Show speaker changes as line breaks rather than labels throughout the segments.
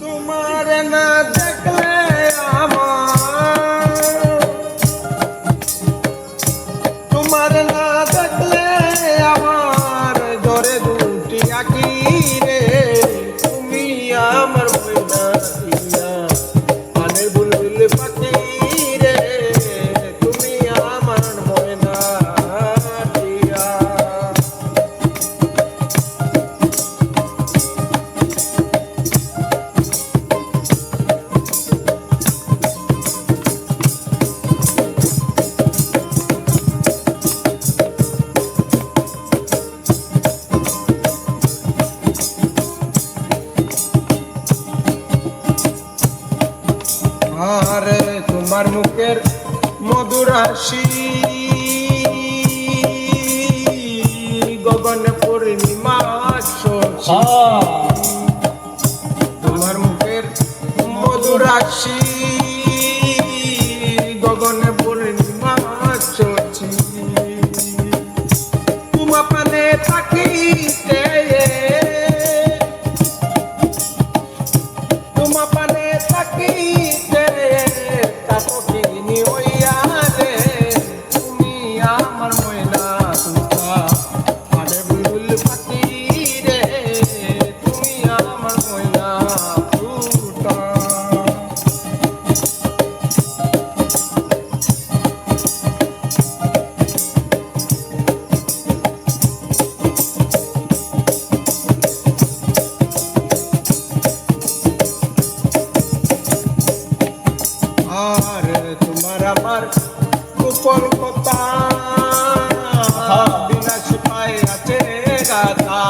তোমার না দেখলে আমার, তোমার না দেখলে আমার ধরে দুটি আঁকি রে। তুমি আমার ময়না দিয়া পানের বুলবুল পাখি রে, তুমি আমার ময়না দিয়া। আর তোমার মুখের মধুর হাসি গগন পূর্ণিমা শশী। তোমার মুখের মধুর হাসি গগন পূর্ণিমা শশী। তোমার পানে থাকিতে, তোমার পানে থাকিতে আমার ময়না তুকা পানের বুলবুল পাখি রে, তুমি আমার ময়না তুকা। আর তোমার আমার গোপন কথা বিনা ছুপায় আছে গাথা।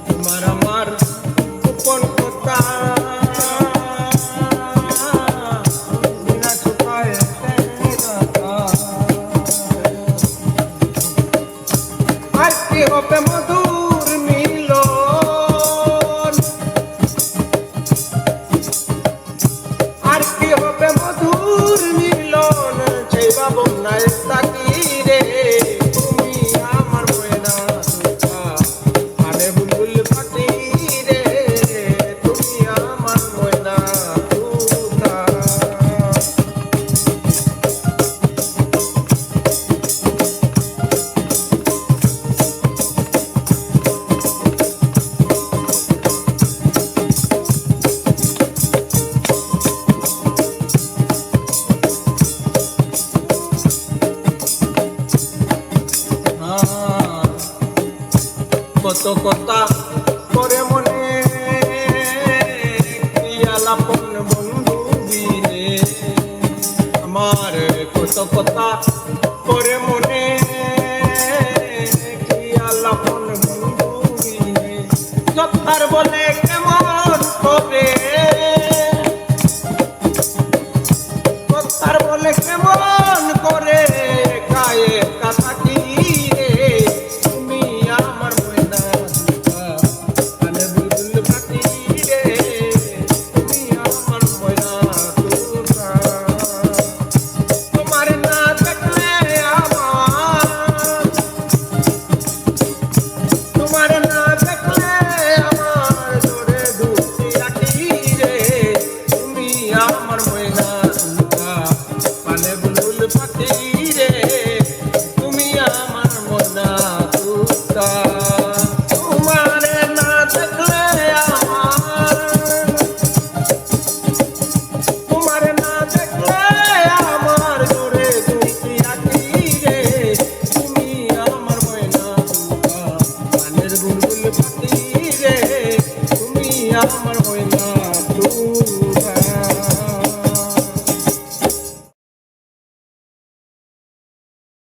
তোমার আমার গোপন কথা বিনা ছুপায় আছে গাথা। আর কি হবে মধুর মিলন, আর কি হবে মধুর মিলন, সেই ভাবনায় থাকি রে। তুমি আমার ময়না তুকা পানের বুলবুল পাখি রে, তুমি আমার ময়না তুকা। কত কথা করে মনে আলাপন বন্ধু বিনে আমার, কত কথা করে মনে আলাপন বন্ধু বিনে। কথার বলে কেমন করে, কথার বলে কেমন করে গায়ে কথা কি রে। তুমি আমার ময়না তুকা পানের বুলবুল পাখি রে, তুমি আমার ময়না তুকা। তোমার না দেখলে আমার, তোমার না দেখলে আমার ধরে দুটি আঁকি রে। তুমি আমার ময়না তুকা পানের বুলবুল পাখি রে, তুমি আমার ময়না তুকা। তোমার না দেখলে আমার, তোমার না দেখলে আমার ধরে দুটি আঁকি রে। তুমি আমার ময়না তুকা পানের বুলবুল পাখি রে, তুমি আমার